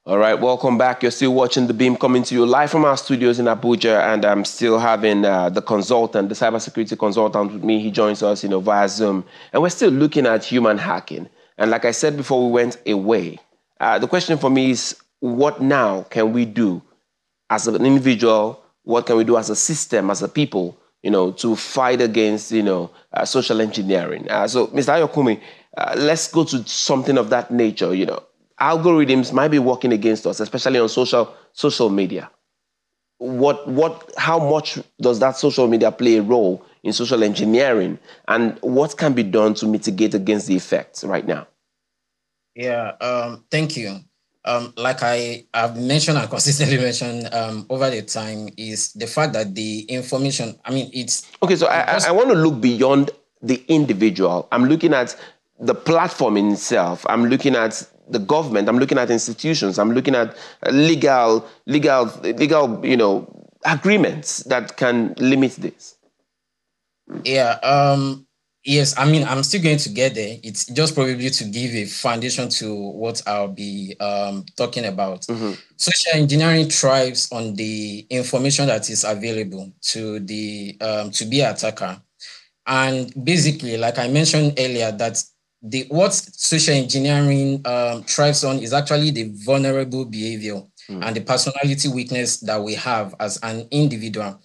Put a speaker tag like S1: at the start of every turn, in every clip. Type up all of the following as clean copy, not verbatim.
S1: All right, welcome back. You're still watching The Beam coming to you live from our studios in Abuja, and I'm still having the consultant, the cybersecurity consultant with me. He joins us, via Zoom, and we're still looking at human hacking. And like I said before we went away, the question for me is, what now can we do as an individual? What can we do as a system, as a people, to fight against, social engineering? So, Mr. Ayokumi, let's go to something of that nature, Algorithms might be working against us, especially on social media. How much does that social media play a role in social engineering, and what can be done to mitigate against the effects right now?
S2: Yeah, thank you. Like I've mentioned and consistently mentioned over the time is the fact that the information, it's...
S1: Okay, so I want to look beyond the individual. I'm looking at the platform in itself. I'm looking at the government. I'm looking at institutions. I'm looking at legal, agreements that can limit this.
S2: Yeah. Yes. I'm still going to get there. It's just probably to give a foundation to what I'll be talking about.
S1: Mm-hmm.
S2: Social engineering thrives on the information that is available to the to be attacker, and basically, like I mentioned earlier, that what social engineering thrives on is actually the vulnerable behavior and the personality weakness that we have as an individual.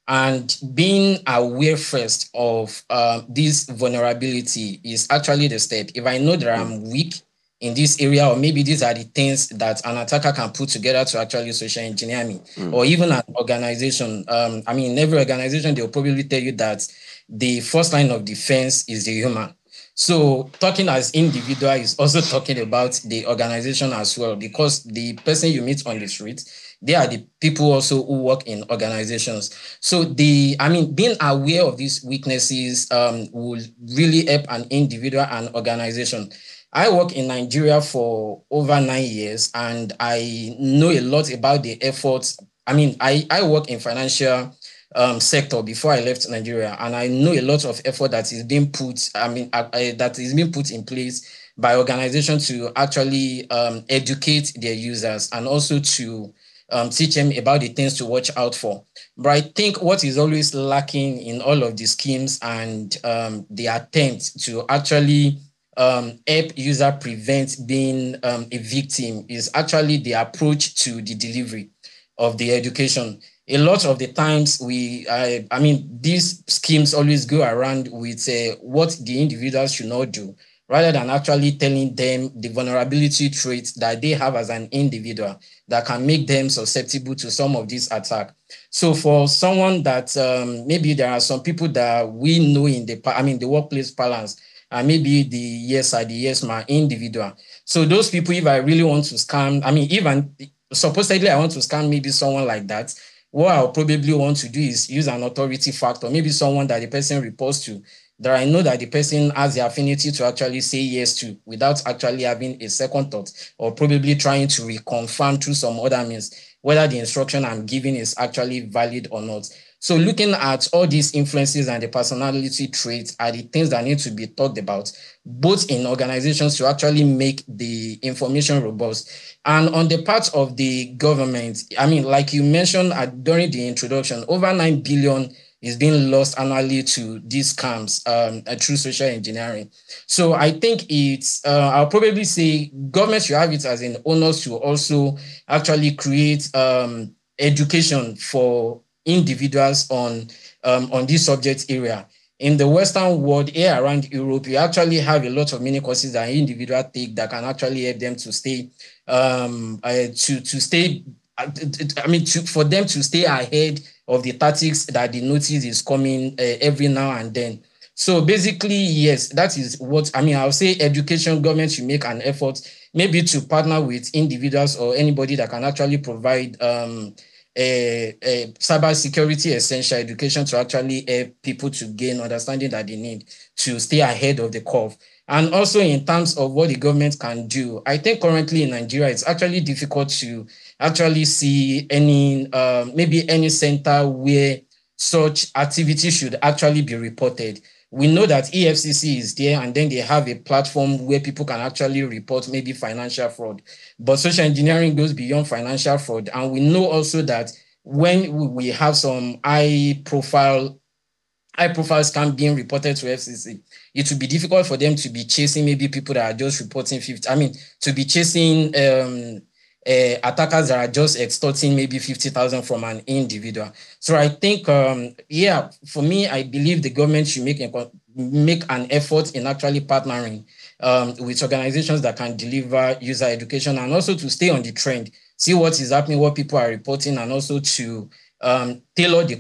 S2: And being aware first of this vulnerability is actually the step. If I know that I'm weak in this area, or maybe these are the things that an attacker can put together to actually social engineer me, or even an organization. In every organization, they'll probably tell you that the first line of defense is the human. So talking as individual is also talking about the organization as well, because the person you meet on the street, they are the people also who work in organizations. So being aware of these weaknesses will really help an individual and organization. I work in Nigeria for over 9 years, and I know a lot about the efforts. I work in financial sector before I left Nigeria, and I know a lot of effort that is being put. That is being put in place by organizations to actually educate their users, and also to teach them about the things to watch out for. But I think what is always lacking in all of the schemes and the attempt to actually help user prevent being a victim is actually the approach to the delivery of the education. A lot of the times these schemes always go around with what the individuals should not do, rather than actually telling them the vulnerability traits that they have as an individual that can make them susceptible to some of these attacks. So for someone that maybe there are some people that we know in the workplace balance, and maybe the yes man individual. So those people, if I really want to scam, even supposedly I want to scam maybe someone like that, what I'll probably want to do is use an authority factor, maybe someone that the person reports to, that I know that the person has the affinity to actually say yes to, without actually having a second thought, or probably trying to reconfirm through some other means whether the instruction I'm giving is actually valid or not. So looking at all these influences and the personality traits are the things that need to be talked about, both in organizations to actually make the information robust. And on the part of the government, like you mentioned during the introduction, over 9 billion is being lost annually to these scams through social engineering. So I think I'll probably say government should have it as an onus to also actually create education for individuals on this subject area. In the Western world, here around Europe, you actually have a lot of mini courses that individuals take that can actually help them to stay for them to stay ahead of the tactics that the notice is coming every now and then. So basically, yes, that is what I'll say. Education, government should make an effort, maybe to partner with individuals or anybody that can actually provide a cybersecurity essential education to actually help people to gain understanding that they need to stay ahead of the curve. And also in terms of what the government can do, I think currently in Nigeria, it's actually difficult to actually see maybe any center where such activity should actually be reported. We know that EFCC is there, and then they have a platform where people can actually report maybe financial fraud. But social engineering goes beyond financial fraud. And we know also that when we have some high profile scam being reported to FCC, it will be difficult for them to be chasing maybe people that are just reporting 50. I mean, to be chasing attackers that are just extorting maybe 50,000 from an individual. So I think, yeah, for me, I believe the government should make an effort in actually partnering with organizations that can deliver user education, and also to stay on the trend, see what is happening, what people are reporting, and also to tailor the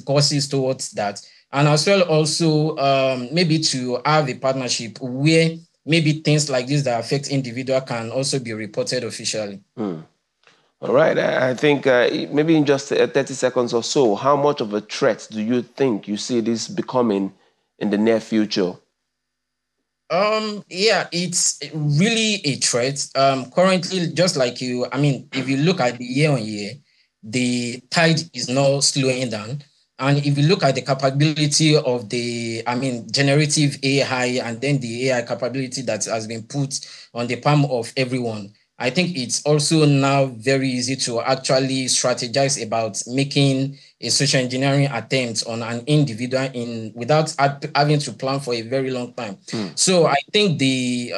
S2: courses towards that. And as well also maybe to have a partnership where maybe things like this that affect individual can also be reported officially.
S1: All right. I think maybe in just 30 seconds or so, how much of a threat do you think you see this becoming in the near future?
S2: Yeah, it's really a threat. Currently, just like you, I mean, if you look at the year on year, the tide is now slowing down. And if you look at the capability of the, I mean, generative AI, and then the AI capability that has been put on the palm of everyone, I think it's also now very easy to actually strategize about making a social engineering attempt on an individual without having to plan for a very long time. So I think the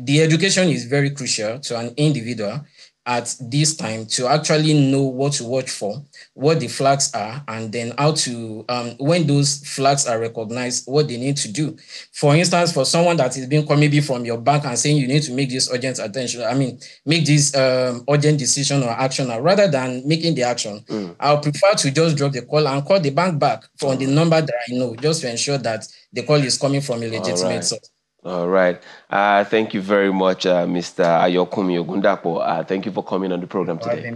S2: education is very crucial to an individual at this time to actually know what to watch for, what the flags are, and then how to, when those flags are recognized, what they need to do. For instance, for someone that is being called maybe from your bank and saying you need to make this urgent attention, I mean, make this urgent decision or action, rather than making the action, I'll prefer to just drop the call and call the bank back from the number that I know, just to ensure that the call is coming from a legitimate source.
S1: All right. Thank you very much, Mr. Ayokumi Ogundapo. Thank you for coming on the program today.